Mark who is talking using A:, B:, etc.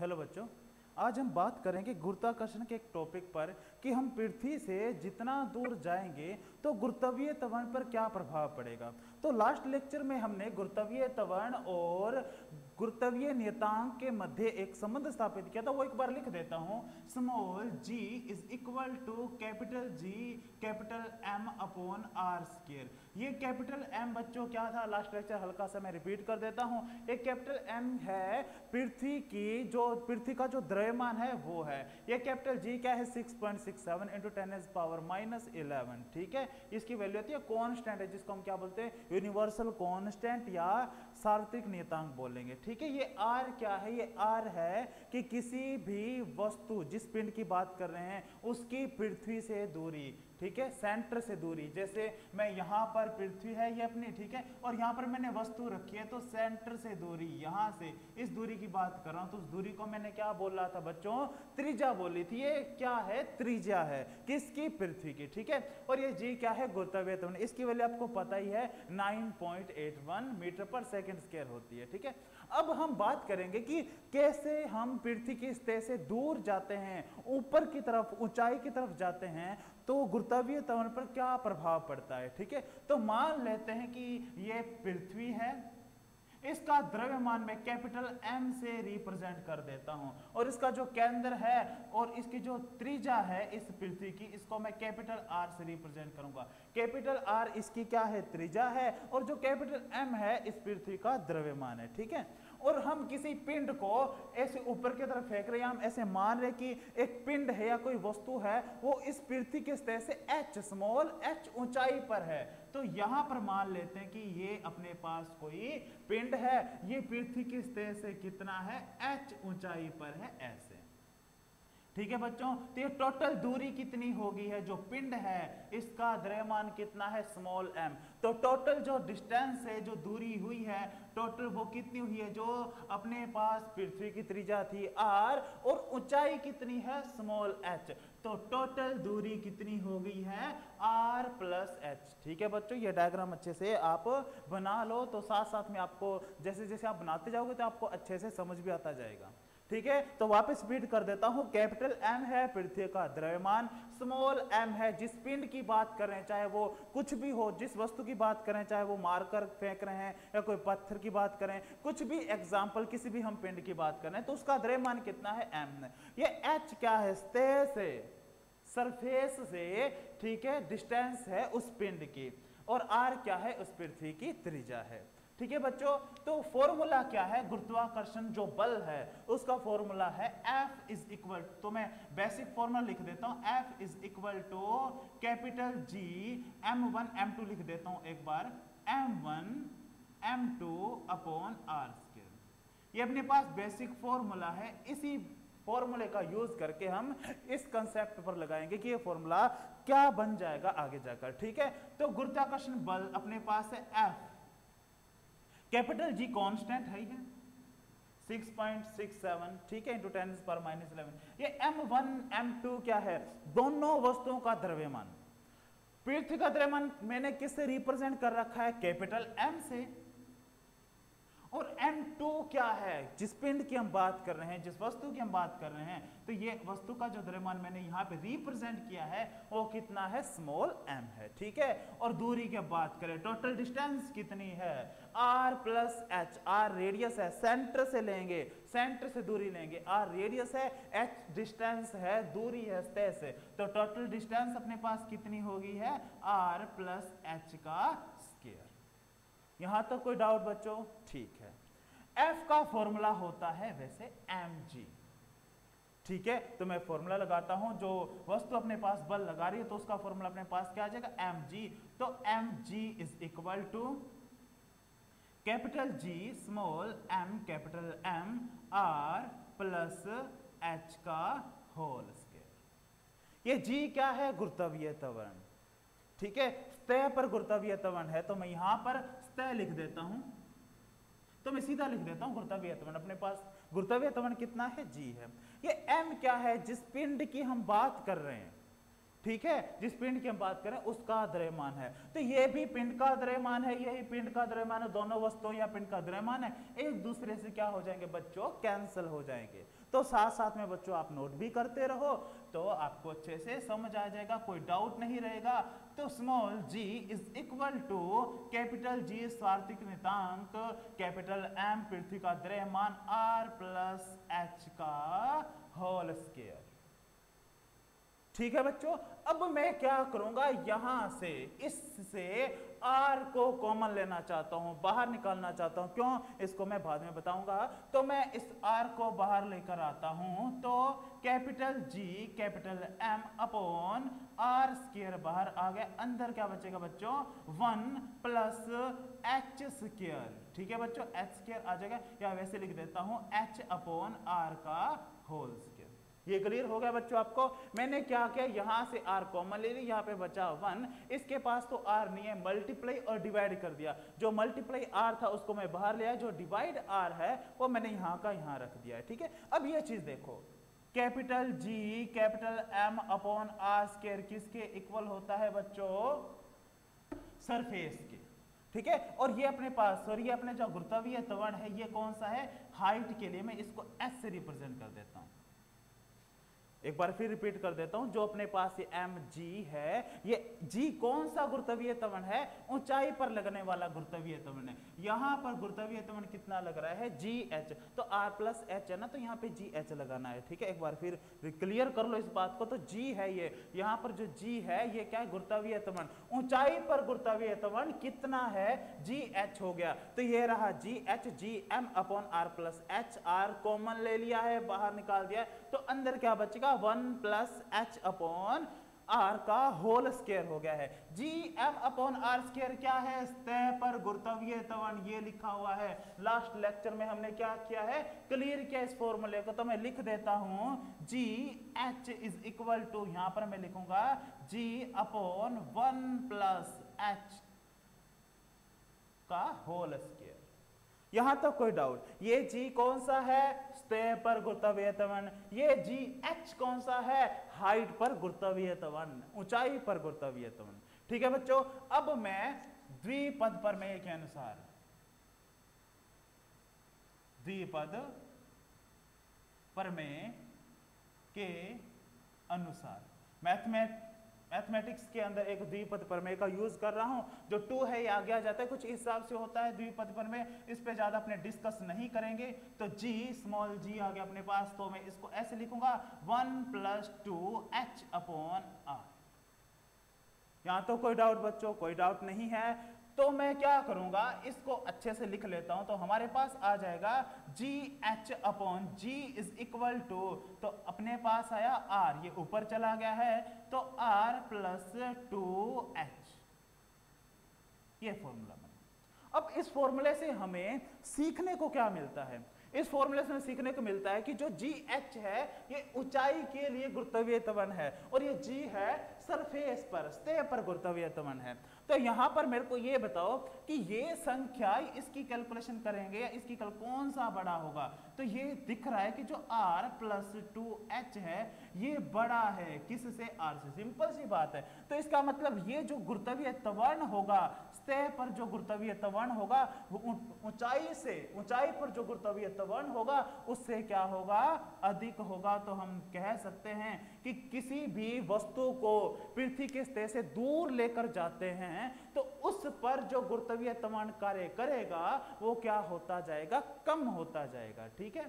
A: Hello बच्चों, आज हम बात करेंगे गुरुत्वाकर्षण के एक टॉपिक पर कि हम पृथ्वी से जितना दूर जाएंगे तो गुरुत्वीय त्वरण पर क्या प्रभाव पड़ेगा। तो लास्ट लेक्चर में हमने गुरुत्वीय त्वरण और गुरुत्वीय नियतांक के मध्य एक संबंध स्थापित किया था, वो एक बार लिख देता हूं। Small g is equal to capital G capital M upon R square. ये कैपिटल M बच्चों क्या था, लास्ट लेक्चर हल्का सा मैं रिपीट कर देता हूं। एक कैपिटल M है पृथ्वी का जो द्रव्यमान है वो है। ये कैपिटल G क्या है, 6.67 इंटू 10⁻⁻11। ठीक है, इसकी वैल्यू होती है कांस्टेंट है, जिसको हम क्या बोलते हैं, यूनिवर्सल कांस्टेंट या सार्वत्रिक नियतांक बोलेंगे। ठीक है, ये R क्या है, ये R है कि किसी भी वस्तु, जिस पिंड की बात कर रहे हैं उसकी पृथ्वी से दूरी, ठीक है, सेंटर से दूरी। जैसे मैं यहां पर पृथ्वी है ये अपनी, ठीक है, और यहां पर मैंने वस्तु रखी है, तो सेंटर से दूरी, यहां से इस दूरी की बात कर रहा हूं, तो उस दूरी को मैंने क्या बोल रहा था बच्चों, त्रिज्या बोली थी। ये क्या है, त्रिज्या है, किसकी, पृथ्वी की। ठीक है, और ये जी क्या है, गुरुत्वीय त्वरण। इसकी वैल्यू आपको पता ही है 9.81 मीटर पर सेकंड स्क्वायर होती है। ठीक है, अब हम बात करेंगे कि कैसे हम पृथ्वी की सतह से दूर जाते हैं, ऊपर की तरफ, ऊंचाई की तरफ जाते हैं, तो गुरुत्वीय त्वरण पर क्या प्रभाव पड़ता है। ठीक है, तो मान लेते हैं कि ये पृथ्वी है, इसका द्रव्यमान मैं कैपिटल M से रिप्रेजेंट कर देता हूं, और इसका जो केंद्र है और इसकी जो त्रिज्या है इस पृथ्वी की, इसको मैं कैपिटल R से रिप्रेजेंट करूंगा। कैपिटल R इसकी क्या है, त्रिज्या है, और जो कैपिटल M है इस पृथ्वी का द्रव्यमान है। ठीक है, और हम किसी पिंड को ऐसे ऊपर की तरफ फेंक रहे हैं, हम ऐसे मान रहे कि एक पिंड है या कोई वस्तु है, वो इस पृथ्वी के सतह से h, स्मॉल h ऊंचाई पर है। तो यहां पर मान लेते हैं कि ये अपने पास कोई पिंड है, ये पृथ्वी की सतह से कितना है, h ऊंचाई पर है, ऐसे। ठीक है बच्चों, तो ये टोटल दूरी कितनी होगी है, जो पिंड है इसका द्रव्यमान कितना है, स्मॉल m। तो टोटल जो डिस्टेंस है, जो दूरी हुई है, टोटल वो कितनी हुई है, जो अपने पास पृथ्वी की त्रिज्या थी r और ऊंचाई कितनी है, स्मॉल h। तो टोटल दूरी कितनी हो गई है, r प्लस h। ठीक है बच्चों, ये डायग्राम अच्छे से आप बना लो, तो साथ साथ में आपको जैसे जैसे आप बनाते जाओगे तो आपको अच्छे से समझ भी आता जाएगा। ठीक है, तो वापस रिपीट कर देता हूं। कैपिटल M है पृथ्वी का द्रव्यमान, स्मॉल m है जिस पिंड की बात कर रहे हैं, चाहे वो कुछ भी हो, जिस वस्तु की बात करें, चाहे वो मारकर फेंक रहे हैं या कोई पत्थर की बात करें, कुछ भी एग्जांपल, किसी भी हम पिंड की बात कर रहे हैं, तो उसका द्रव्यमान कितना है, m। ये h क्या है, सतह से, सरफेस से, ठीक है, डिस्टेंस है उस पिंड की, और r क्या है, उस पृथ्वी की त्रिज्या है। ठीक है बच्चों, तो फॉर्मूला क्या है, गुरुत्वाकर्षण जो बल है उसका फॉर्मूला है F इज इक्वल, तो मैं बेसिक फॉर्मूला लिख देता हूं, F is equal to capital G m1 m2 लिख देता हूं एक बार, m1 m2 upon r square. ये अपने पास बेसिक फॉर्मूला है, इसी फॉर्मूले का यूज करके हम इस कंसेप्ट पर लगाएंगे कि ये फॉर्मूला क्या बन जाएगा आगे जाकर। ठीक है, तो गुरुत्वाकर्षण बल अपने पास है F, कैपिटल G कांस्टेंट है, 6.67, ठीक है, इंटू 10⁻⁻11। ये m1 m2 क्या है, दोनों वस्तुओं का द्रव्यमान। पृथ्वी का द्रव्यमान मैंने किससे रिप्रेजेंट कर रखा है, कैपिटल M से, और m2 क्या है, जिस पिंड की हम बात कर रहे हैं, जिस वस्तु की हम बात कर रहे हैं, तो ये वस्तु का जो द्रव्यमान मैंने यहां पे रिप्रेजेंट किया है वो कितना है, स्मॉल m है। ठीक है, और दूरी की बात करें, टोटल डिस्टेंस कितनी है, r plus h। r radius है, सेंटर से लेंगे, सेंटर से दूरी लेंगे, r रेडियस है, h डिस्टेंस है, दूरी है सतह से, तो टोटल डिस्टेंस अपने पास कितनी होगी है, r प्लस h का स्क्वायर। यहां तक कोई डाउट बच्चों, ठीक है। F का फॉर्मूला होता है वैसे mg। ठीक है, तो मैं फॉर्मूला लगाता हूं, जो वस्तु अपने पास बल लगा रही है तो उसका फॉर्मूला अपने पास क्या आ जाएगा, mg। तो mg is equal to capital G small m capital M r plus h का होल स्क्वायर। ये G क्या है, गुरुत्वीय त्वरण। ठीक है, सतह पर गुरुत्वीय त्वरण है, तो मैं यहां पर सतह लिख देता हूं, तो मैं सीधा लिख देता हूं गुरुत्वीय त्वरण। अपने पास गुरुत्वीय त्वरण कितना है, G है। ये M क्या है, जिस पिंड की हम बात कर रहे हैं, ठीक है, जिस पिंड की हम बात करें उसका द्रव्यमान है। तो ये भी पिंड का द्रव्यमान है, यही पिंड का द्रव्यमान है, दोनों वस्तुओं या पिंड का द्रव्यमान है, एक दूसरे से क्या हो जाएंगे बच्चों, कैंसिल हो जाएंगे। तो साथ साथ में बच्चों आप नोट भी करते रहो तो आपको अच्छे से समझ आ जाएगा, कोई डाउट नहीं रहेगा। तो small g is equal to capital G स्वार्थिक नियतांक कैपिटल M पृथ्वी का द्रव्यमान R प्लस H का होल स्क्वायर। ठीक है बच्चों, अब मैं क्या करूंगा, यहां से इससे r को कॉमन लेना चाहता हूं, बाहर निकालना चाहता हूं। क्यों, इसको मैं बाद में बताऊंगा। तो मैं इस r को बाहर लेकर आता हूं, तो capital G capital M upon r square बाहर आ गया, अंदर क्या बचेगा बच्चों, 1 प्लस h स्क्वायर। ठीक है बच्चों, h स्क्वायर आ जाएगा, या वैसे लिख देता हूं h अपॉन r का होल स्क्वायर। ये क्लियर हो गया बच्चों आपको। मैंने क्या किया, यहां से r कॉमन ले ली, यहां पे बचा 1, इसके पास तो r नहीं है, मल्टीप्लाई और डिवाइड कर दिया। जो मल्टीप्लाई r था उसको मैं बाहर ले आया, जो डिवाइड r है वो मैंने यहां का यहां रख दिया है। ठीक है, अब ये चीज देखो, capital G capital M upon r square किसके इक्वल होता है बच्चों, सरफेस के। ठीक है, और ये अपने पास, और ये अपने जो गुरुत्वीय त्वरण है ये कौन सा है, हाइट के लिए मैं इसको s से रिप्रेजेंट कर देता हूं। एक बार फिर रिपीट कर देता हूं, जो अपने पास ये mg है, ये g कौन सा गुरुत्वीय त्वरण है, ऊंचाई पर लगने वाला गुरुत्वीय त्वरण है। यहां पर गुरुत्वीय त्वरण कितना लग रहा है, gh, तो r प्लस h है ना, तो यहां पे gh लगाना है। ठीक है, एक बार फिर क्लियर कर लो इस बात को। तो g है ये, यहां पर जो g है ये क्या है, गुरुत्वीय त्वरण, ऊंचाई पर गुरुत्वीय त्वरण कितना है, gh हो गया। तो ये रहा gh, gm upon r plus h, r common ले लिया है, बाहर निकाल दिया, तो अंदर क्या बचेगा, 1 प्लस h अपॉन r का होल स्क्वायर हो गया है। gm अपॉन r स्क्वायर क्या है, सतह पर गुरुत्वीय त्वरण, ये लिखा हुआ है। लास्ट लेक्चर में हमने क्या किया है, क्लियर किया इस फॉर्मूले को। तो मैं लिख देता हूं gh इज इक्वल टू, यहां पर मैं लिखूंगा g अपॉन 1 प्लस h का होल स्क्वायर। यहां तक कोई डाउट, ये g कौन सा है, सतह पर गुरुत्वीय त्वरण, ये gh कौन सा है, हाइट पर गुरुत्वीय त्वरण, ऊंचाई पर गुरुत्वीय त्वरण। ठीक है बच्चों, अब मैं द्विपद प्रमेय के अनुसार, द्विपद प्रमेय के अनुसार मैथमेटिक्स के अंदर एक द्विपद प्रमेय का यूज कर रहा हूं। जो 2 है ये आगे आ जाता है, कुछ इस हिसाब से होता है द्विपद प्रमेय, इस पे ज्यादा अपने डिस्कस नहीं करेंगे। तो g स्मॉल g आ गया अपने पास, तो मैं इसको ऐसे लिखूंगा 1 प्लस 2h अपॉन r। यहां तो कोई डाउट बच्चों, कोई डाउट नहीं है। तो मैं क्या करूंगा, इसको अच्छे से लिख लेता हूं, तो हमारे पास आ जाएगा gh upon g is equal to, तो अपने पास आया r, ये ऊपर चला गया है, तो r प्लस 2h, ये फॉर्मूला बना। अब इस फॉर्मूले से हमें सीखने को क्या मिलता है, इस फॉर्मूले से सीखने को मिलता है कि जो gh है ये ऊंचाई के लिए गुरुत्वीय त्वरण है, और ये g है सरफेस पर, सतह पर गुरुत्वीय त्वरण है। तो यहां पर मेरे को ये बताओ कि ये संख्या, इसकी कैलकुलेशन करेंगे या इसकी कौन सा बड़ा होगा। तो ये दिख रहा है कि जो r प्लस 2h है ये बड़ा है किससे, r से, सिंपल सी बात है। तो इसका मतलब ये जो गुरुत्वीय त्वरण होगा, सतह पर जो गुरुत्वीय त्वरण होगा वो ऊंचाई से, ऊंचाई पर जो गुरुत्वीय त्वरण होगा उससे क्या होगा, अधिक होगा। तो हम कह सकते हैं कि किसी भी वस्तु को पृथ्वी के सतह से दूर लेकर जाते हैं तो उस पर जो गुरुत्वीय त्वरण कार्य करेगा वो क्या होता जाएगा, कम होता जाएगा। ठीक है,